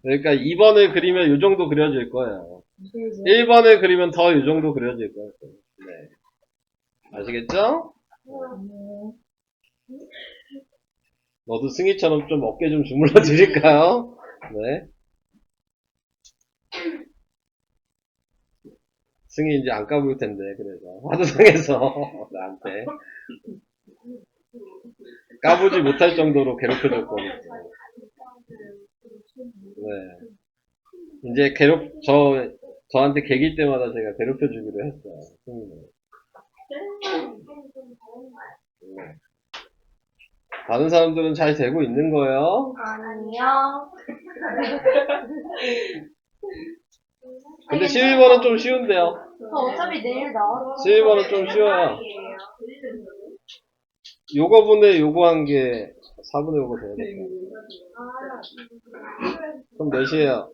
그러니까 2번을 그리면 이 정도 그려질 거예요. 1번을 그리면 더 이 정도 그려질 거예요. 네. 아시겠죠? 너도 승희처럼 좀 어깨 좀 주물러 드릴까요? 네. 승희 이제 안 까볼 텐데, 그래서. 화두상에서 나한테. 까보지 못할 정도로 괴롭혀줬거든요. 네. 이제 저한테 개길 때마다 제가 괴롭혀주기로 했어요. 승희는. 네. 다른 사람들은 잘 되고 있는 거예요? 아니요. 근데 11번은 좀 쉬운데요. 어차피 내일 나와서 11번은 좀 쉬워요. 요거 분의 요거 한 게 4분의 5가 돼야 될까요? 그럼 몇이에요?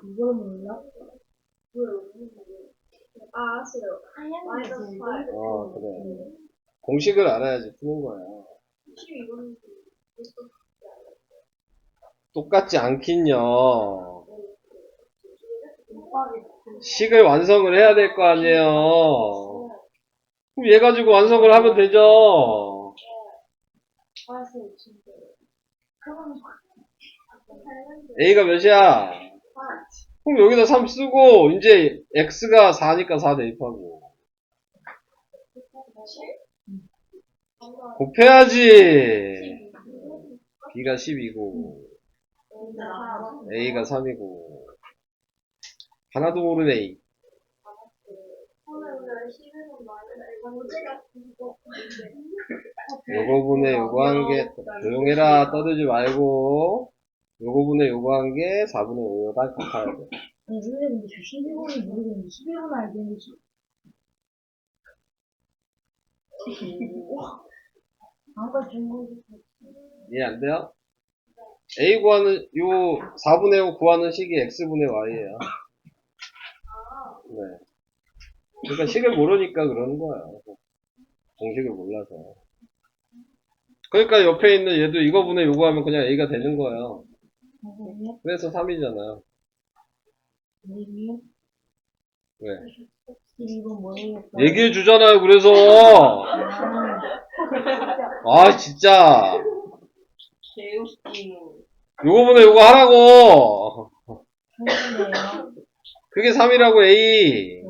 이걸 몰라? 알았어요. 마이너스 8. 그래. 공식을 알아야지 푸는 거야. 똑같지 않긴요. 식을 완성을 해야 될 거 아니에요. 그럼 얘 가지고 완성을 하면 되죠. 알았어요. 진짜. 그럼 A가 몇이야? 그럼 여기다 3 쓰고, 이제 X가 4니까 4 대입하고. 곱해야지. B가 10이고, A가 3이고. 하나도 모르네, A. 요거 분의 요거 한 게, 조용해라, 떠들지 말고, 요거 분의 요거 한 게 4분의 5가 같아야 돼. 선생님, 근데 저 11번은 모르겠는데 11번은 알겠는데 아까 중국이 이해 안 돼요? A 구하는, 요 4분의 5 구하는 식이 X분의 Y예요. 네. 그러니까 식을 모르니까 그러는 거야. 공식을 몰라서. 그러니까 옆에 있는 얘도 이거분의 요거 하면 그냥 A가 되는 거예요. 선생님, 그래서 3이잖아요. 선생님, 왜? 이거 뭐예요? 얘기해 주잖아요, 그래서. 아, 진짜. 개웃기는. 요거분의 요거 하라고. 선생님이에요. 그게 3이라고, A. 네.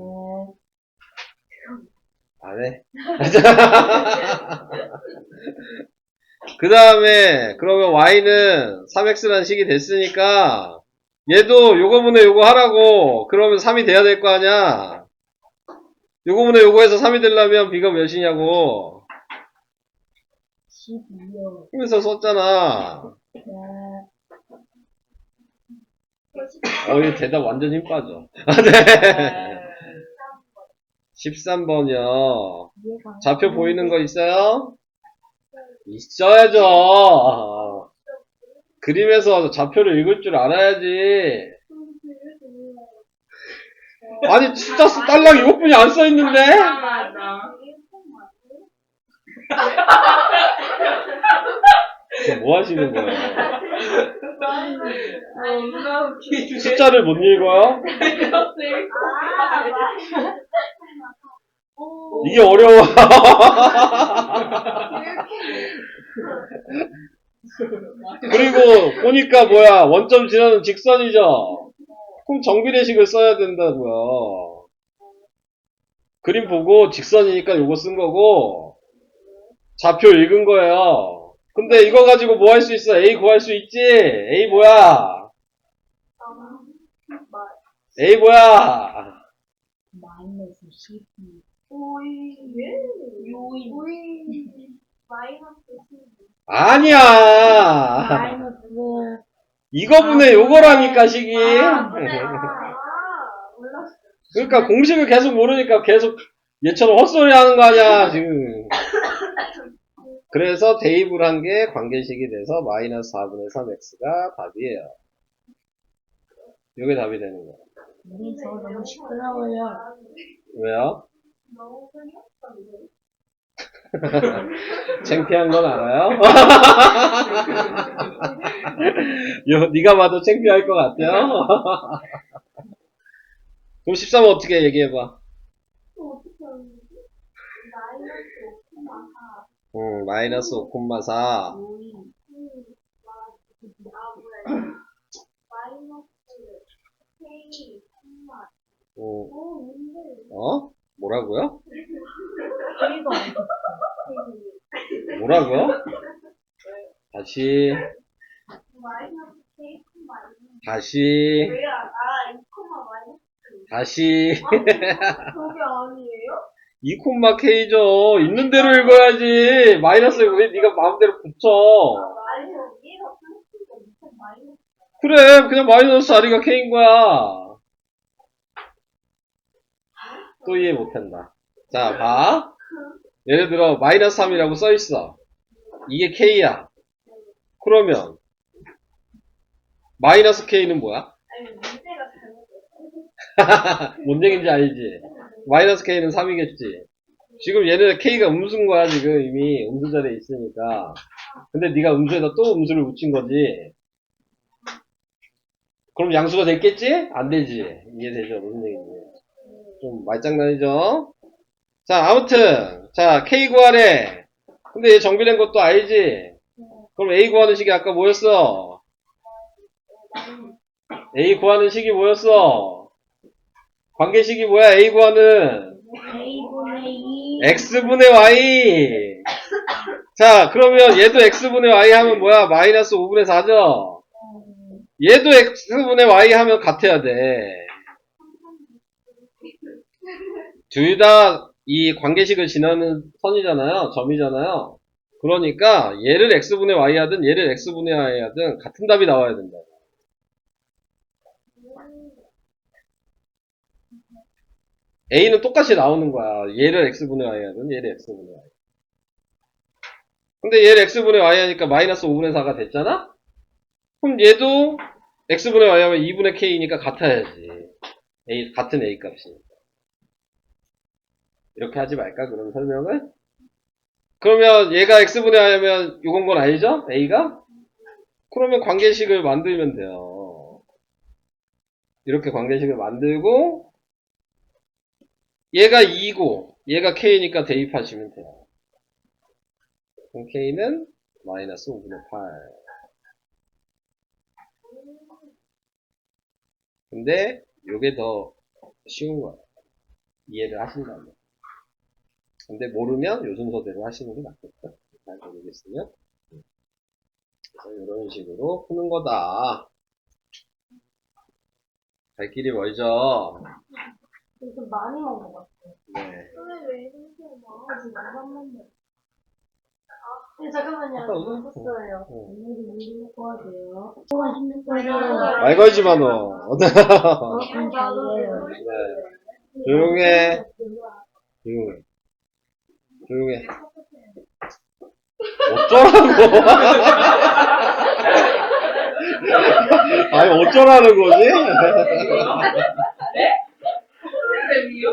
안 해. 그 다음에, 그러면 Y는 3X라는 식이 됐으니까, 얘도 요거분의 요거 하라고. 그러면 3이 돼야 될 거 아니야. 요거분의 요거 해서 3이 되려면 B가 몇이냐고. 12요. 그래서 썼잖아. 네. 얘 대답 완전 힘 빠져. 네. 13번이요. 좌표 보이는 거 있어요? 있어야죠. 그림에서 좌표를 읽을 줄 알아야지. 아니, 진짜 딸랑 이것뿐이 안 써있는데? 맞아. 지금 뭐 하시는 거예요? 존나 웃기네. 숫자를 못 읽어요? 이게 어려워. 그리고 보니까 뭐야, 원점 지나는 직선이죠? 그럼 정비례식을 써야 된다고요. 그림 보고 직선이니까 요거 쓴 거고, 좌표 읽은 거예요. 근데 이거 가지고 뭐 할 수 있어? A 구할 수 있지? A 뭐야? A 뭐야? 마이너스 12. 오이. 요이. 마이너스 12. 아니야. 마이너스 이거분의 요거라니까, 식이. 몰랐어. 그러니까 공식을 계속 모르니까 계속 얘처럼 헛소리 하는 거 아니야, 지금. 그래서 대입을 한 게 관계식이 돼서 마이너스 4분의 3x가 답이에요. 이게 답이 되는 거야. 우리 저 너무 시끄러워요. 왜요? 너무 생겼던데. 창피한 건 알아요? 네가 봐도 창피할 것 같아요? 그럼 13은 어떻게 얘기해봐? 어떻게 하는 거지? 마이너스 5,4. 요이. 마이너스 K 뭐라고요? K가 뭐라고요? 다시, 마이너스 K 다시, 왜야? 마이너스. 다시. 그게 아니에요? 2,K죠. 있는 대로 읽어야지. 마이너스 왜 네가 마음대로 붙여. 아니, 얘가 플러스가 밑에 마이너스. 그래, 그냥 마이너스 자리가 K인 거야. 또 이해 못한다. 자, 봐. 예를 들어, 마이너스 3이라고 써있어. 이게 K야. 그러면, 마이너스 K는 뭐야? 아니, 문제가 잘못됐어. 뭔 얘기인지 알지? 마이너스 K는 3이겠지. 지금 얘는 K가 음수인 거야, 지금 이미. 음수 자리에 있으니까. 근데 네가 음수에다 또 음수를 붙인 거지. 그럼 양수가 됐겠지? 안 되지. 이해되죠? 무슨 얘기인지. 좀 말장난이죠? 자, 아무튼. 자, K 구하래. 근데 얘 정비된 것도 알지? 그럼 A 구하는 식이 아까 뭐였어? A 구하는 식이 뭐였어? 관계식이 뭐야? A 구하는 A분의 2. X분의 Y. 자, 그러면 얘도 X분의 Y 하면 뭐야? 마이너스 5분의 4죠? 얘도 X분의 Y 하면 같아야 돼. 둘 다 이 관계식을 지나는 선이잖아요. 점이잖아요. 그러니까 얘를 X분의 Y 하든 얘를 X분의 Y 하든 같은 답이 나와야 된다. A는 똑같이 나오는 거야. 얘를 X분의 Y 하든 얘를 X분의 Y. 근데 얘를 x분의 y 하니까 마이너스 5분의 4가 됐잖아? 그럼 얘도 x분의 y 하면 2분의 k니까 같아야지. 같은 a 값이니까. 이렇게 하지 말까, 그럼 설명을? 그러면 얘가 x분의 y 하면 요건 건 아니죠? a가? 그러면 관계식을 만들면 돼요. 이렇게 관계식을 만들고, 얘가 2고, 얘가 k니까 대입하시면 돼요. 그럼 k는 마이너스 5분의 8. 근데 요게 더 쉬운 거예요. 이해를 하신다면. 근데 모르면 요 순서대로 하시는 게 낫겠죠? 잘 모르겠으면. 그래서 이런 식으로 푸는 거다. 갈 길이 멀죠? 좀 많이 먹은 것 같아. 네. 근데 왜 이렇게 많아? 지금 안 먹는데. 네, 잠깐만요. 아까 오늘? 먹었어요. 어. 오늘은 물 먹고 하세요. 뭐가 힘든 거예요? 말 걸지 마, 너. 그럼 잘해요. 네. 조용해. 조용해. 조용해. 어쩌라고? 아니, 어쩌라는 거지? 쌤이요?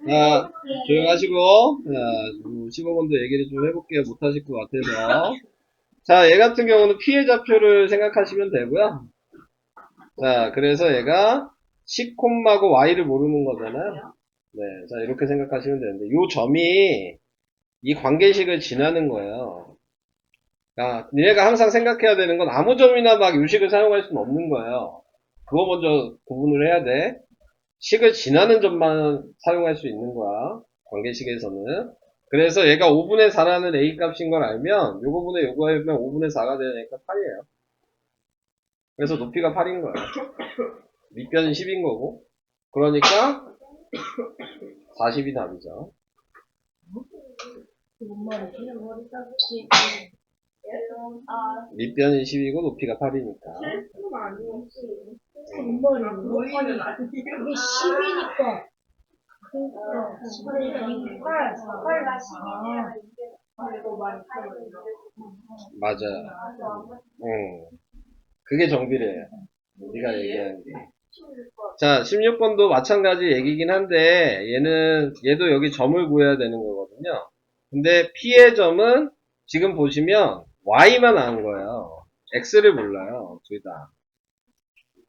자, 조용하시고, 자, 15번도 얘기를 좀 해볼게요. 못하실 것 같아서. 자, 얘 같은 경우는 피해자표를 생각하시면 되고요. 자, 그래서 얘가 C, 콤마고 Y를 모르는 거잖아요. 네, 자, 이렇게 생각하시면 되는데, 요 점이 이 관계식을 지나는 거예요. 야, 니네가 항상 생각해야 되는 건 아무 점이나 막 요식을 사용할 수는 없는 거예요. 그거 먼저 구분을 해야 돼. 식을 지나는 점만 사용할 수 있는 거야. 관계식에서는. 그래서 얘가 5분의 4라는 A 값인 걸 알면 요거분의 요거 하면 5분의 4가 되니까 8이에요. 그래서 높이가 8인 거예요. 밑변은 10인 거고. 그러니까 40이 답이죠. 뭔 말이지? 머리 따뜻이. 밑변이 10이고 높이가 8이니까. 뭔 말이에요? 모이는 아니에요. 이게 10이니까. 그러니까 10이 8. 8가 10이네요. 그리고 많이 팔거든요. 맞아요. 그게 정비례예요. 네가 얘기하는 게. 자, 16번도 마찬가지 얘기긴 한데 얘도 여기 점을 구해야 되는 거거든요. 근데 P의 점은 지금 보시면 Y만 아는 거예요. X를 몰라요. 둘 다.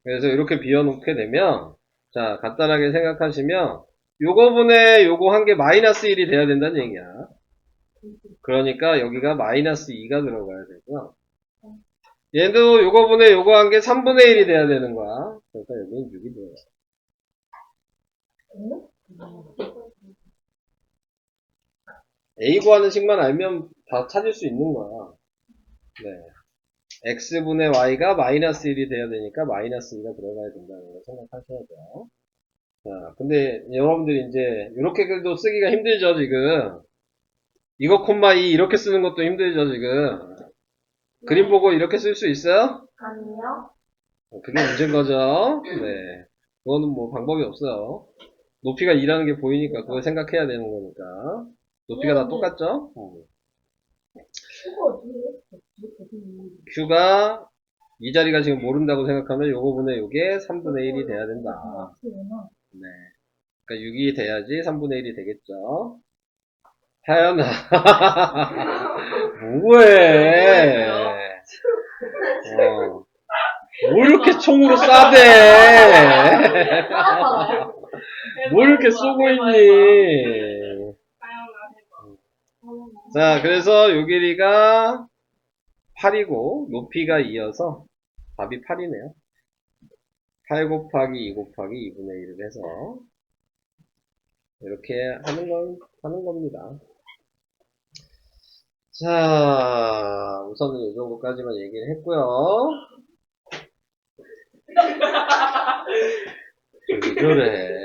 그래서 이렇게 비워놓게 되면 자, 간단하게 생각하시면 요거분의 요거 한 게 마이너스 1이 돼야 된다는 얘기야. 그러니까 여기가 마이너스 2가 들어가야 되고요. 얘도 요거분의 요거 한 게 3분의 1이 돼야 되는 거야. 그러니까 여기는 6이 들어가요. A 구하는 식만 알면 다 찾을 수 있는 거야. 네. X분의 Y가 마이너스 1이 돼야 되니까 마이너스 2가 들어가야 된다는 걸 생각하셔야 돼요. 자, 근데 여러분들이 이제 이렇게도 쓰기가 힘들죠, 지금. 이거 콤마 2 이렇게 쓰는 것도 힘들죠, 지금. 그림 보고 이렇게 쓸 수 있어요? 아니요. 그게 문제인 거죠. 네. 그거는 뭐 방법이 없어요. 높이가 2라는 게 보이니까 그걸 생각해야 되는 거니까. 높이가 다 똑같죠? 이거 어떻게 Q가 이 자리가 지금 모른다고 생각하면 요거분의 요게 3분의 1이 돼야 된다. 네. 그러니까 6이 돼야지 3분의 1이 되겠죠. 하연아. 뭐해. 뭘 이렇게 총으로 쏴대. 뭘 이렇게 쏘고 있니. 자, 그래서 요 길이가 8이고 높이가 2여서 답이 8이네요. 8 곱하기 2 곱하기 2분의 1을 해서 이렇게 하는 겁니다. 자, 우선은 이 정도까지만 얘기를 했고요. 왜 그래?